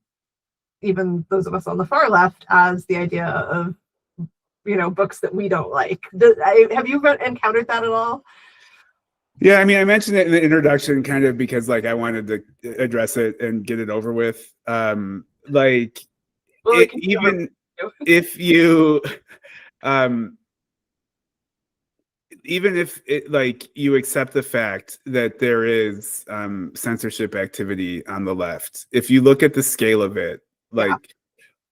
even those of us on the far left as the idea of books that we don't like. Have you encountered that at all? Yeah, I mean, I mentioned it in the introduction kind of because like I wanted to address it and get it over with. Even if you even if it, like, you accept the fact that there is censorship activity on the left, if you look at the scale of it, like,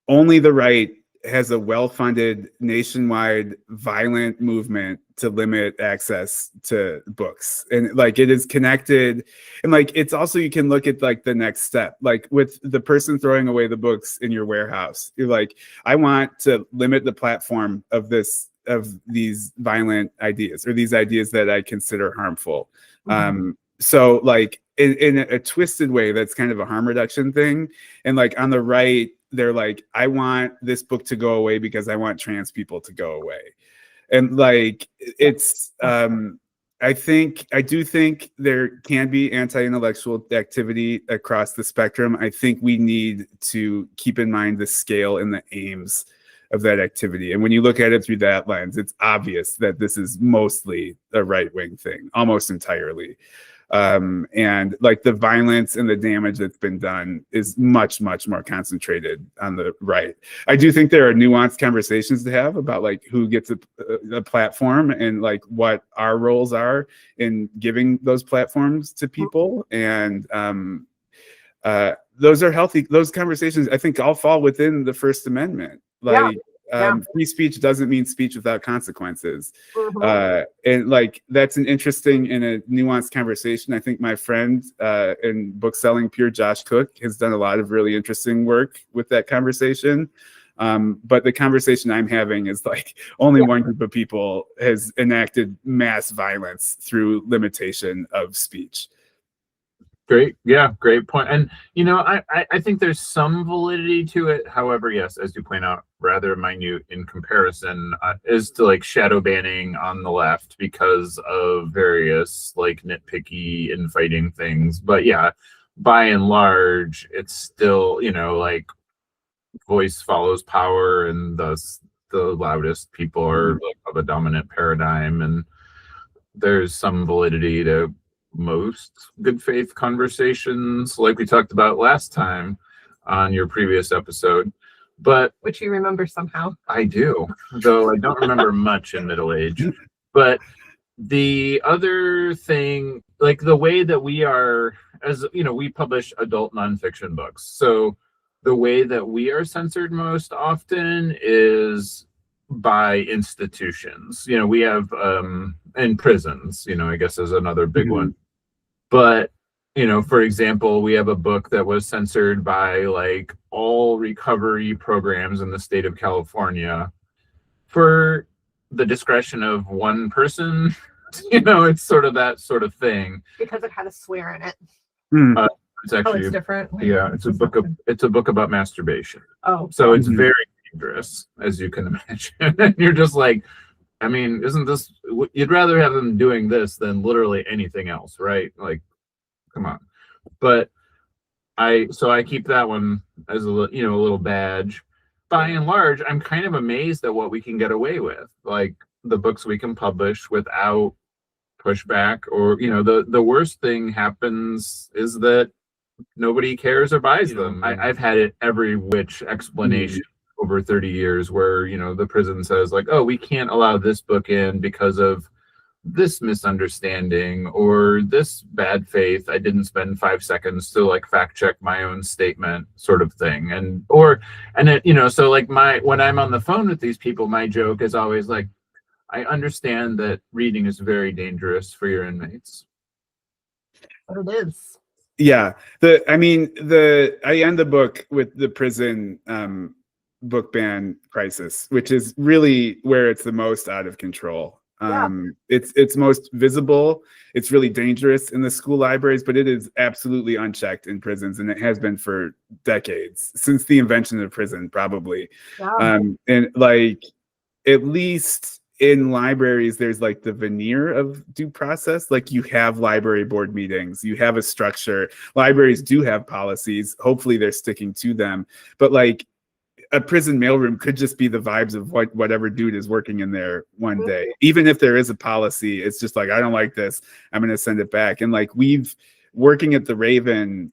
only the right has a well-funded nationwide violent movement to limit access to books, and like, it is connected, and like, it's also, you can look at like the next step, like with the person throwing away the books in your warehouse. You're like, I want to limit the platform of these violent ideas, or these ideas that I consider harmful. So like, in a twisted way, that's kind of a harm reduction thing. And like, on the right, they're like, I want this book to go away because I want trans people to go away. And like, it's I do think there can be anti-intellectual activity across the spectrum. I think we need to keep in mind the scale and the aims of that activity. And when you look at it through that lens, it's obvious that this is mostly a right-wing thing, almost entirely. And like, the violence and the damage that's been done is much, much more concentrated on the right. I do think there are nuanced conversations to have about like who gets a platform, and like what our roles are in giving those platforms to people. And those are healthy. Those conversations, I think, all fall within the First Amendment. Like, free speech doesn't mean speech without consequences. And like, that's an interesting and a nuanced conversation. I think my friend in bookselling peer, Josh Cook, has done a lot of really interesting work with that conversation. But the conversation I'm having is like, only one group of people has enacted mass violence through limitation of speech. Great. Yeah, great point. And, I think there's some validity to it. However, yes, as you point out, rather minute in comparison, is to like shadow banning on the left because of various like nitpicky infighting things. But yeah, by and large, it's still, like, voice follows power, and thus the loudest people are like of a dominant paradigm. And there's some validity to most good faith conversations, like we talked about last time on your previous episode, but which you remember somehow. I do, though I don't remember much in middle age. But the other thing, like the way that we are, as we publish adult nonfiction books, so the way that we are censored most often is by institutions. We have in prisons, I guess, is another big one. But for example, we have a book that was censored by like all recovery programs in the state of California for the discretion of one person. It's sort of that sort of thing, because it had a swear in it. It's actually it's different. Yeah, it's a book about masturbation. So it's very dangerous, as you can imagine. And you're just like, I mean, isn't this, you'd rather have them doing this than literally anything else, right? Like, come on. But I keep that one as a little badge. By and large, I'm kind of amazed at what we can get away with, like the books we can publish without pushback, or the worst thing happens is that nobody cares or buys them. I've had it every which explanation over 30 years where, the prison says like, oh, we can't allow this book in because of this misunderstanding or this bad faith. I didn't spend 5 seconds to like fact check my own statement, sort of thing. So like when I'm on the phone with these people, my joke is always like, I understand that reading is very dangerous for your inmates. But it is. Yeah. I end the book with the prison book ban crisis, which is really where it's the most out of control. It's most visible. It's really dangerous in the school libraries, but it is absolutely unchecked in prisons, and it has been for decades, since the invention of prison, probably. And like, at least in libraries, there's like the veneer of due process. Like, you have library board meetings, you have a structure. Libraries do have policies. Hopefully they're sticking to them. But like, a prison mailroom could just be the vibes of whatever dude is working in there one day. Even if there is a policy, it's just like, I don't like this, I'm going to send it back. And like, working at the Raven,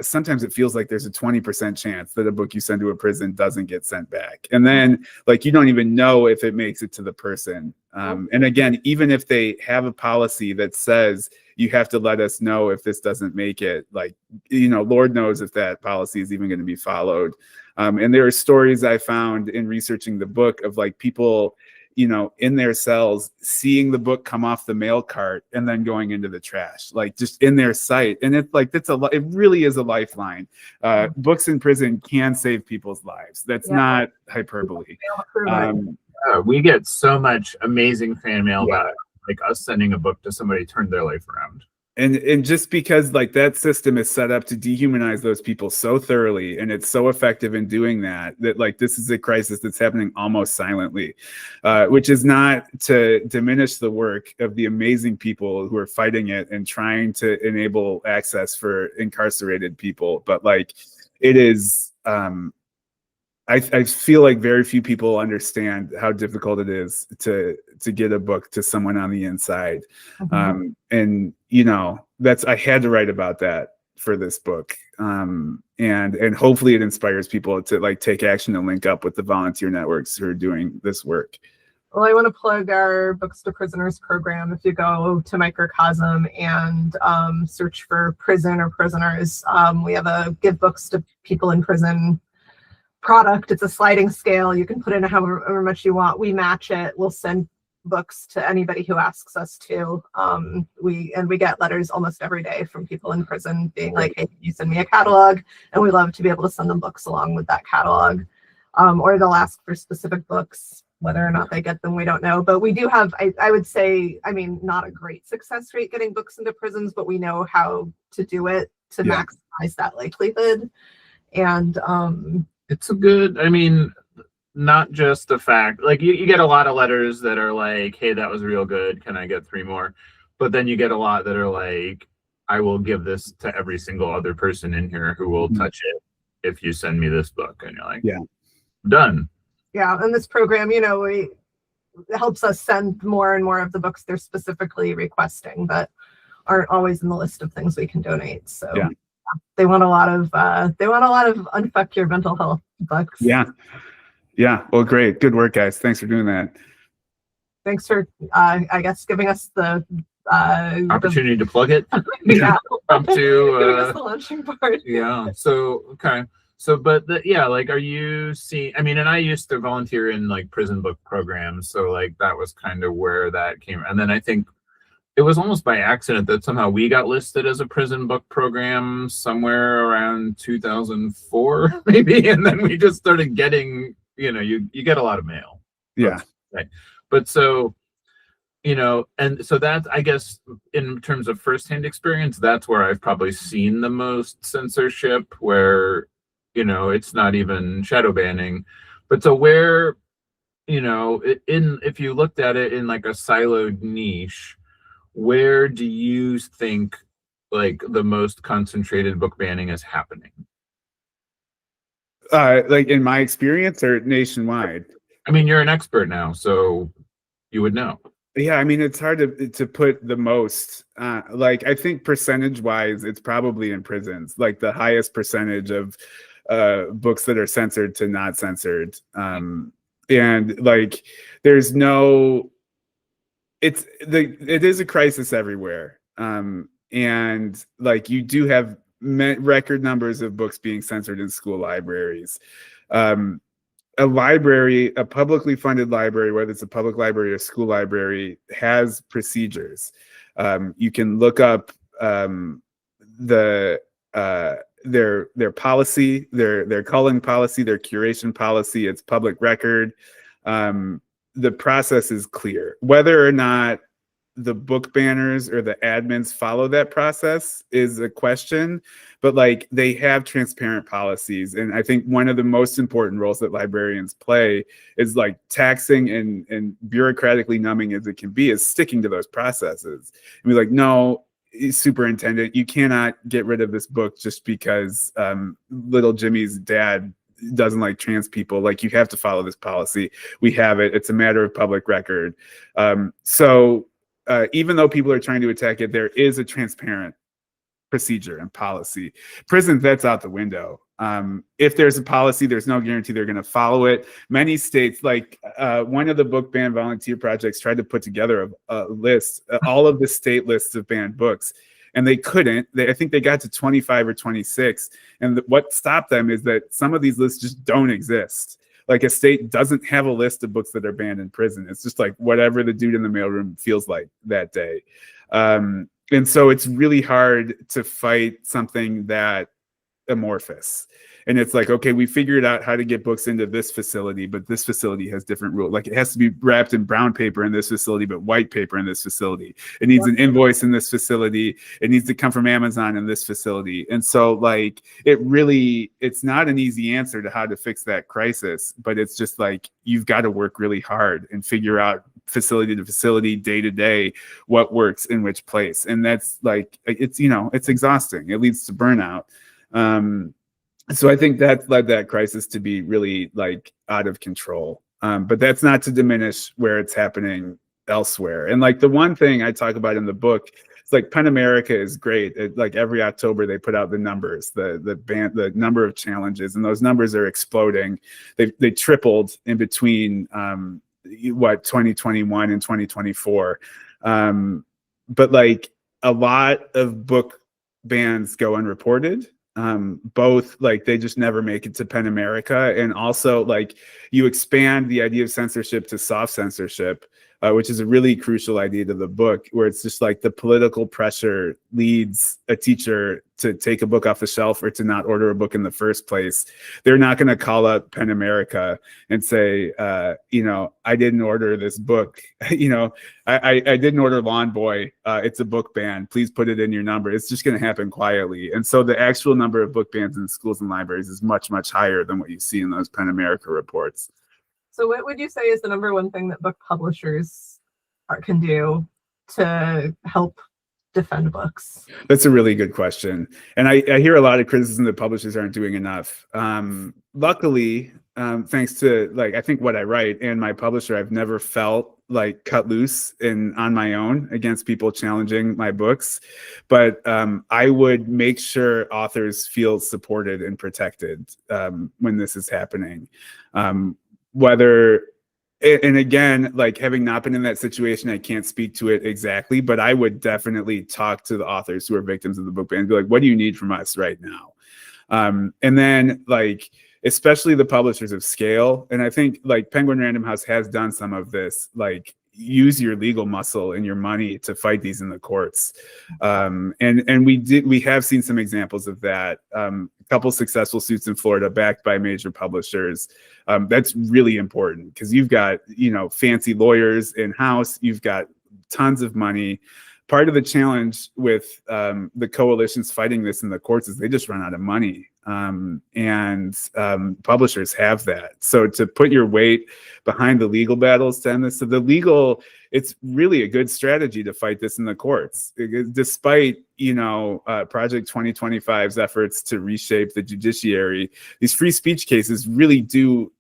sometimes it feels like there's a 20% chance that a book you send to a prison doesn't get sent back. And then like, you don't even know if it makes it to the person. And again, even if they have a policy that says you have to let us know if this doesn't make it, like, Lord knows if that policy is even going to be followed. And there are stories I found in researching the book of like people, in their cells, seeing the book come off the mail cart and then going into the trash, like just in their sight. And it's like, it really is a lifeline. Books in prison can save people's lives. That's not hyperbole. We get so much amazing fan mail about it, like us sending a book to somebody turned their life around. And just because like that system is set up to dehumanize those people so thoroughly, and it's so effective in doing that like, this is a crisis that's happening almost silently, which is not to diminish the work of the amazing people who are fighting it and trying to enable access for incarcerated people. But like, it is, I feel like very few people understand how difficult it is to get a book to someone on the inside. And I had to write about that for this book. And hopefully it inspires people to like take action and link up with the volunteer networks who are doing this work. Well, I want to plug our Books to Prisoners program. If you go to Microcosm and search for prison or prisoners, we have a Give Books to People in Prison product. It's a sliding scale. You can put in however much you want. We match it. We'll send books to anybody who asks us to. We get letters almost every day from people in prison being like, hey, can you send me a catalog? And we love to be able to send them books along with that catalog. Or they'll ask for specific books. Whether or not they get them, we don't know. But we do have, I would say, not a great success rate getting books into prisons, but we know how to do it to maximize that likelihood. And it's a good, not just the fact, like you get a lot of letters that are like, hey, that was real good, can I get 3 more? But then you get a lot that are like, I will give this to every single other person in here who will touch it if you send me this book. And you're like, done. Yeah, and this program, it helps us send more and more of the books they're specifically requesting, but aren't always in the list of things we can donate. So they want a lot of unfuck your mental health books. Yeah. Well, great. Good work, guys. Thanks for doing that. Thanks for I guess giving us the opportunity to plug it. Up to giving us the launching part. So okay. So, but like, are you seeing, and I used to volunteer in like prison book programs. So like, that was kind of where that came. And then I think it was almost by accident that somehow we got listed as a prison book program somewhere around 2004, maybe. And then we just started getting, you get a lot of mail. Yeah. Right. But so, and so that's, I guess, in terms of firsthand experience, that's where I've probably seen the most censorship, where it's not even shadow banning. But so where, if you looked at it in like a siloed niche, where do you think like the most concentrated book banning is happening? Like in my experience or nationwide? You're an expert now, so you would know. Yeah, I mean, it's hard to put the most. Like, I think percentage wise, it's probably in prisons, like the highest percentage of books that are censored to not censored. And like, there's no, it is a crisis everywhere. And like, you do have record numbers of books being censored in school libraries. Um, a library, a publicly funded library, whether it's a public library or school library, has procedures. You can look up the their policy, their culling policy, their curation policy. It's public record. The process is clear. Whether or not the book banners or the admins follow that process is a question, but like, they have transparent policies. And I think one of the most important roles that librarians play is like taxing and bureaucratically numbing as it can be, is sticking to those processes and be like, no, superintendent, you cannot get rid of this book just because little Jimmy's dad doesn't like trans people. Like, you have to follow this policy. We have it. It's a matter of public record. So even though people are trying to attack it, there is a transparent procedure and policy. Prisons, that's out the window. If there's a policy, there's no guarantee they're going to follow it. Many states, like one of the book ban volunteer projects, tried to put together a list, all of the state lists of banned books, and they couldn't. I think they got to 25 or 26. And what stopped them is that some of these lists just don't exist. Like, a state doesn't have a list of books that are banned in prison. It's just like whatever the dude in the mailroom feels like that day. And so it's really hard to fight something that amorphous. And it's like, okay, we figured out how to get books into this facility, but this facility has different rules. Like, it has to be wrapped in brown paper in this facility, but white paper in this facility. It needs an invoice in this facility. It needs to come from Amazon in this facility. And so like, it's not an easy answer to how to fix that crisis, but it's just like, you've got to work really hard and figure out facility to facility, day to day, what works in which place. And that's like, it's, it's exhausting. It leads to burnout. So I think that led that crisis to be really like out of control. But that's not to diminish where it's happening elsewhere. And like, the one thing I talk about in the book, it's like PEN America is great. Like, every October they put out the numbers, the number of challenges, and those numbers are exploding. They tripled in between 2021 and 2024. But like, a lot of book bans go unreported. Both, like, they just never make it to PEN America, and also like, you expand the idea of censorship to soft censorship, which is a really crucial idea to the book, where it's just like the political pressure leads a teacher to take a book off the shelf or to not order a book in the first place. They're not going to call up PEN America and say, I didn't order this book. I didn't order Lawn Boy. It's a book ban. Please put it in your number. It's just going to happen quietly. And so the actual number of book bans in schools and libraries is much, much higher than what you see in those PEN America reports. So what would you say is the number one thing that book publishers can do to help defend books? That's a really good question. And I hear a lot of criticism that publishers aren't doing enough. Luckily, thanks to like, I think what I write and my publisher, I've never felt like cut loose on my own against people challenging my books. But I would make sure authors feel supported and protected when this is happening. And again, like, having not been in that situation, I can't speak to it exactly, but I would definitely talk to the authors who are victims of the book ban and be like, what do you need from us right now? And then, like, especially the publishers of scale. And I think like Penguin Random House has done some of this, like, use your legal muscle and your money to fight these in the courts. And we have seen some examples of that. A couple successful suits in Florida backed by major publishers. That's really important because you've got, fancy lawyers in-house, you've got tons of money. Part of the challenge with the coalitions fighting this in the courts is they just run out of money. And publishers have that. So to put your weight behind the legal battles to end this, it's really a good strategy to fight this in the courts. Despite, Project 2025's efforts to reshape the judiciary, these free speech cases really do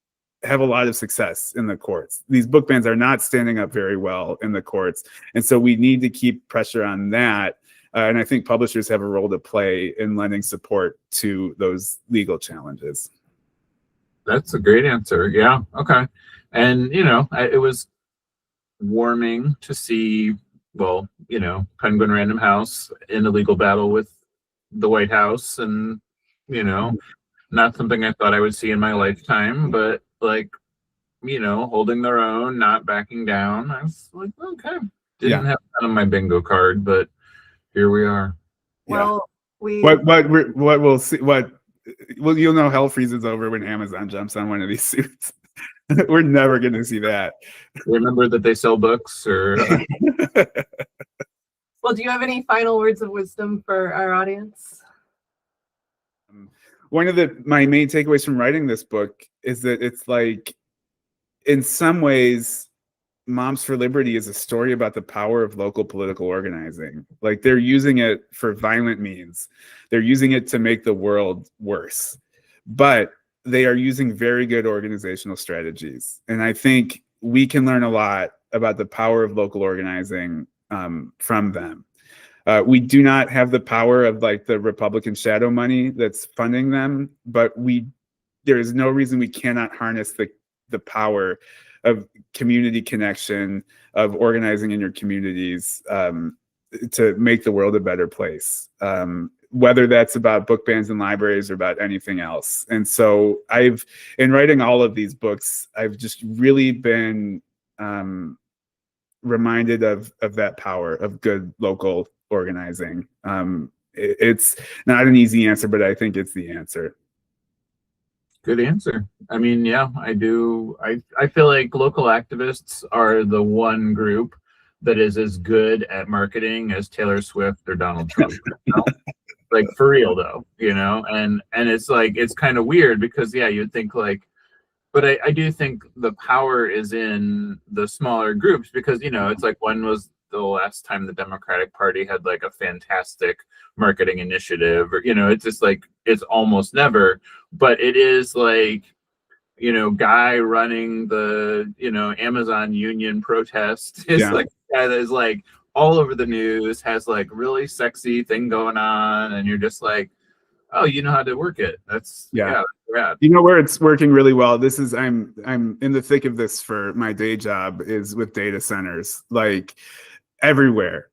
have a lot of success in the courts. These book bans are not standing up very well in the courts. And so we need to keep pressure on that. And I think publishers have a role to play in lending support to those legal challenges. That's a great answer. Yeah. Okay. And, it was warming to see, well, Penguin Random House in a legal battle with the White House, and, not something I thought I would see in my lifetime, but holding their own, not backing down. I was like, okay. Didn't have that on my bingo card, but here we are. Well, what we'll see, you'll know hell freezes over when Amazon jumps on one of these suits. We're never going to see that. Remember that they sell books, or well, do you have any final words of wisdom for our audience? One of my main takeaways from writing this book is that it's like, in some ways, Moms for Liberty is a story about the power of local political organizing. Like, they're using it for violent means. They're using it to make the world worse. But they are using very good organizational strategies. And I think we can learn a lot about the power of local organizing from them. We do not have the power of the Republican shadow money that's funding them, but there is no reason we cannot harness the power of community connection, of organizing in your communities to make the world a better place. Whether that's about book bans in libraries or about anything else. And so in writing all of these books, I've just really been reminded of that power of good local organizing. It's not an easy answer, but I think it's the answer. Good answer. I mean, yeah, I do. I feel like local activists are the one group that is as good at marketing as Taylor Swift or Donald Trump. Like, for real though, and it's it's kind of weird because you'd think but I do think the power is in the smaller groups because, it's when was the last time the Democratic Party had a fantastic marketing initiative, or, it's just it's almost never, but it is guy running the, Amazon union protest is guy that is all over the news, has really sexy thing going on, and you're just oh, you know how to work it. That's rad. Where it's working really well. This is I'm in the thick of this for my day job, is with data centers. Everywhere,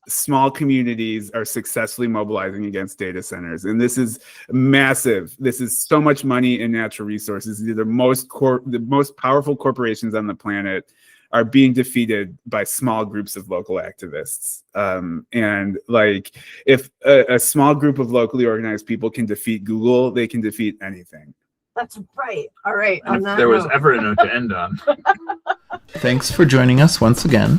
small communities are successfully mobilizing against data centers, and this is massive. This is so much money in natural resources. The most powerful corporations on the planet are being defeated by small groups of local activists. And if a small group of locally organized people can defeat Google, they can defeat anything. That's right. All right. And if there was ever a note to end on. Thanks for joining us once again.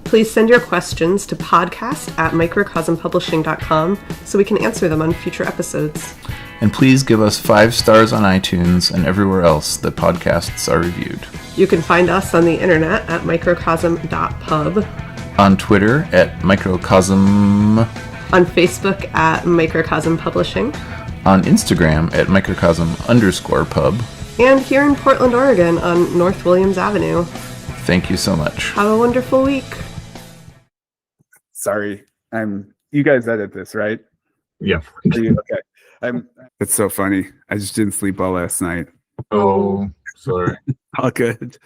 Please send your questions to podcast@microcosmpublishing.com so we can answer them on future episodes. And please give us 5 stars on iTunes and everywhere else that podcasts are reviewed. You can find us on the internet at microcosm.pub, on Twitter at Microcosm, on Facebook at Microcosm Publishing, on Instagram at Microcosm_pub, and here in Portland, Oregon on North Williams Avenue. Thank you so much. Have a wonderful week. Sorry, you guys edit this, right? Yeah. Okay. It's so funny. I just didn't sleep all last night. Oh, sorry. All good.